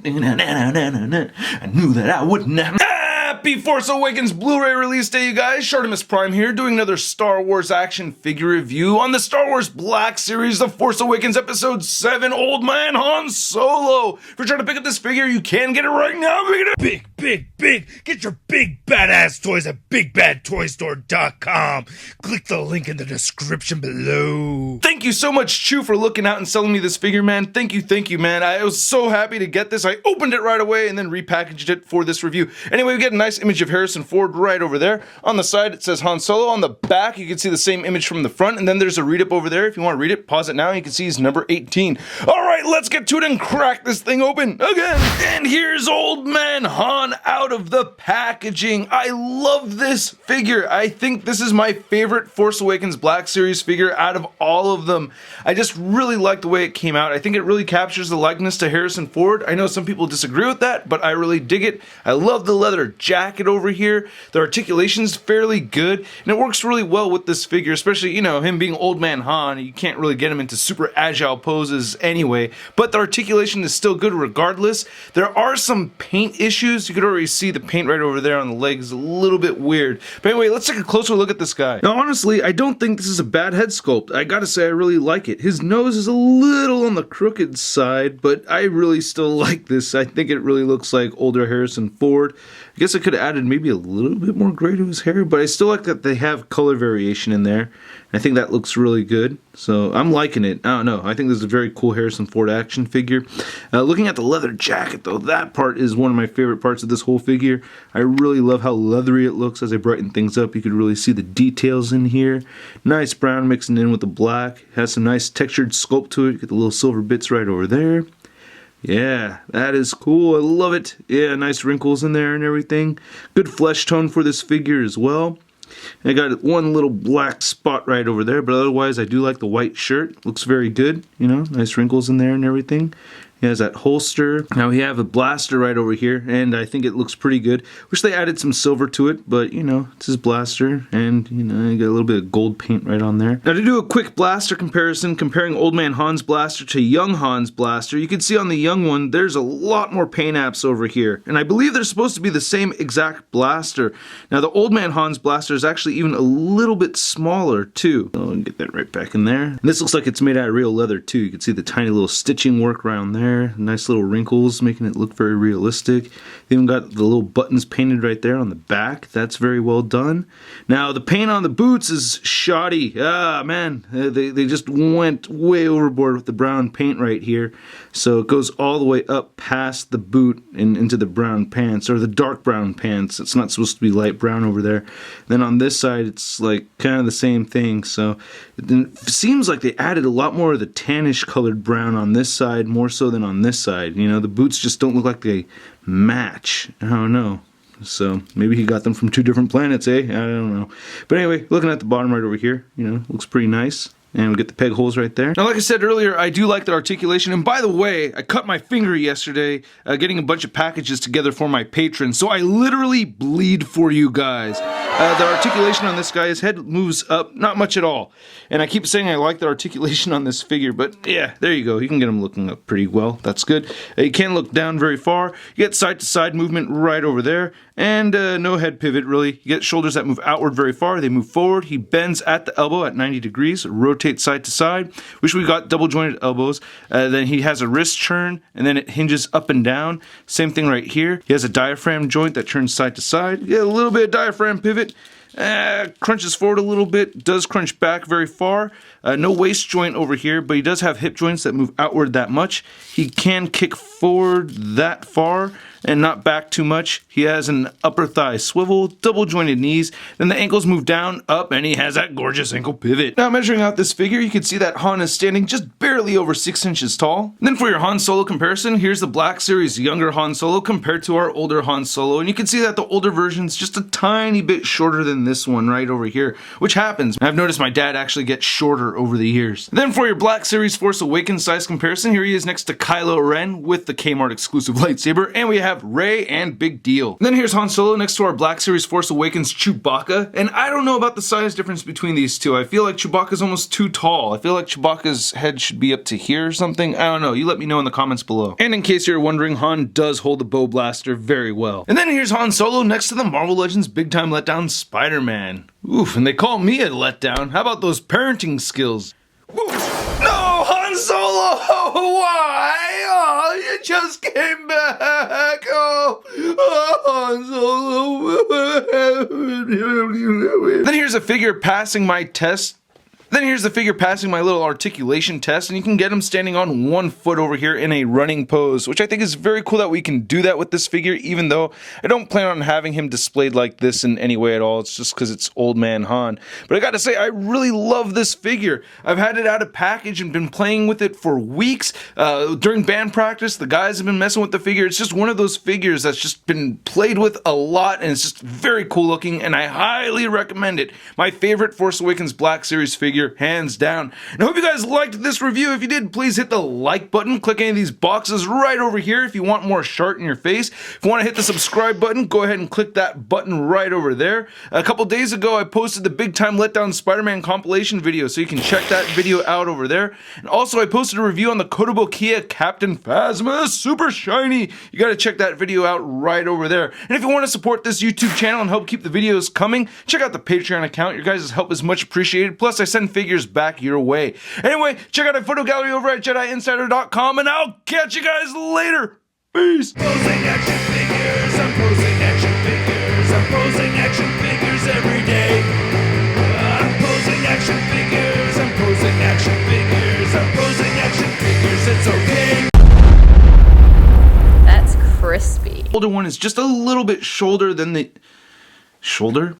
I knew that I would not. Happy Force Awakens Blu-ray release day, you guys. ShartimusPrime here, doing another Star Wars action figure review on the Star Wars Black Series, The Force Awakens Episode 7, Old Man Han Solo. If you're trying to pick up this figure, you can get it right now. Big. Get your big badass toys at BigBadToyStore.com. Click the link in the description below. Thank you so much, Chew, for looking out and selling me this figure, man. Thank you, man. I was so happy to get this. I opened it right away and then repackaged it for this review. Anyway, we get a nice image of Harrison Ford right over there. On the side, it says Han Solo. On the back, you can see the same image from the front, and then there's a read-up over there. If you want to read it, pause it now, and you can see he's number 18. All right, let's get to it and crack this thing open again. And here's Old Man Han out of the packaging. I love this figure. I think this is my favorite Force Awakens Black Series figure out of all of them. I just really like the way it came out. I think it really captures the likeness to Harrison Ford. I know some people disagree with that, but I really dig it. I love the leather jacket over here. The articulation's fairly good, and it works really well with this figure, especially, you know, him being Old Man Han. You can't really get him into super agile poses anyway, but the articulation is still good regardless. There are some paint issues. You could already see the paint right over there on the legs, a little bit weird. But anyway, let's take a closer look at this guy. Now, honestly, I don't think this is a bad head sculpt. I gotta say, I really like it. His nose is a little on the crooked side, but I really still like this. I think it really looks like older Harrison Ford. I guess I could have added maybe a little bit more gray to his hair, but I still like that they have color variation in there. I think that looks really good, so I'm liking it. I don't know. I think this is a very cool Harrison Ford action figure. Looking at the leather jacket, though, that part is one of my favorite parts of this whole figure. I really love how leathery it looks as I brighten things up. You could really see the details in here. Nice brown mixing in with the black. Has some nice textured sculpt to it. You get the little silver bits right over there. Yeah, that is cool. I love it. Yeah, nice wrinkles in there and everything. Good flesh tone for this figure as well. I got one little black spot right over there, but otherwise I do like the white shirt. Looks very good, you know, nice wrinkles in there and everything. He has that holster. Now we have a blaster right over here, and I think it looks pretty good. Wish they added some silver to it, but you know, it's his blaster, and you know, you got a little bit of gold paint right on there. Now to do a quick blaster comparison, comparing Old Man Han's blaster to Young Han's blaster, you can see on the young one, there's a lot more paint apps over here, and I believe they're supposed to be the same exact blaster. Now the Old Man Han's blaster is actually even a little bit smaller too. I'll get that right back in there. And this looks like it's made out of real leather too. You can see the tiny little stitching work around there. Nice little wrinkles, making it look very realistic. They even got the little buttons painted right there on the back. That's very well done. Now, the paint on the boots is shoddy. Ah, man, they just went way overboard with the brown paint right here. So it goes all the way up past the boot and into the brown pants, or the dark brown pants. It's not supposed to be light brown over there. Then on this side, it's like kind of the same thing. So it seems like they added a lot more of the tannish colored brown on this side, more so than on this side. You know, the boots just don't look like they match. I don't know. So maybe he got them from two different planets, eh? I don't know. But anyway, looking at the bottom right over here, you know, looks pretty nice. And we get the peg holes right there. Now, like I said earlier, I do like the articulation. And by the way, I cut my finger yesterday getting a bunch of packages together for my patrons. So I literally bleed for you guys. The articulation on this guy, his head moves up, not much at all. And I keep saying I like the articulation on this figure, but yeah, there you go. You can get him looking up pretty well. That's good. You can't look down very far. You get side-to-side movement right over there. And no head pivot, really. You get shoulders that move outward very far. They move forward. He bends at the elbow at 90 degrees, rotates side to side. Wish we got double-jointed elbows. Then he has a wrist turn, and then it hinges up and down. Same thing right here. He has a diaphragm joint that turns side to side. You get a little bit of diaphragm pivot. Crunches forward a little bit, does crunch back very far. No waist joint over here, but he does have hip joints that move outward that much. He can kick forward that far and not back too much. He has an upper thigh swivel, double jointed knees, then the ankles move down, up, and he has that gorgeous ankle pivot. Now measuring out this figure, you can see that Han is standing just barely over 6 inches tall. And then for your Han Solo comparison, here's the Black Series younger Han Solo compared to our older Han Solo, and you can see that the older version's just a tiny bit shorter than than this one right over here, which happens. I've noticed my dad actually gets shorter over the years. Then for your Black Series Force Awakens size comparison, here he is next to Kylo Ren with the Kmart exclusive lightsaber, and we have Rey and Big Deal. Then here's Han Solo next to our Black Series Force Awakens Chewbacca, and I don't know about the size difference between these two. I feel like Chewbacca's almost too tall. I feel like Chewbacca's head should be up to here or something. I don't know. You let me know in the comments below. And in case you're wondering, Han does hold the bow blaster very well. And then here's Han Solo next to the Marvel Legends Big Time Letdown Spider-Man. Oof, and they call me a letdown. How about those parenting skills? Oof. No, Han Solo! Why? Oh, you just came back! Oh, Han Solo! Then here's a figure passing my test. Then here's the figure passing my little articulation test, and you can get him standing on 1 foot over here in a running pose, which I think is very cool that we can do that with this figure, even though I don't plan on having him displayed like this in any way at all. It's just because it's old man Han. But I gotta say, I really love this figure. I've had it out of package and been playing with it for weeks. During band practice, the guys have been messing with the figure. It's just one of those figures that's just been played with a lot, and it's just very cool looking, and I highly recommend it. My favorite Force Awakens Black Series figure, hands down. And I hope you guys liked this review. If you did, please hit the like button. Click any of these boxes right over here if you want more Shart in your face. If you want to hit the subscribe button, go ahead and click that button right over there. A couple days ago, I posted the Big Time Letdown Spider-Man compilation video, so you can check that video out over there. And also, I posted a review on the Kotobu Kia Captain Phasma Super Shiny. You got to check that video out right over there. And if you want to support this YouTube channel and help keep the videos coming, check out the Patreon account. Your guys' help is much appreciated. Plus, I send figures back your way. Anyway, check out our photo gallery over at JediInsider.com, and I'll catch you guys later. Peace. Posing action figures, I'm posing action figures, I'm posing action figures every day. I'm posing action figures, I'm posing action figures, I'm posing action figures, it's okay. That's crispy. The older one is just a little bit shoulder than the shoulder.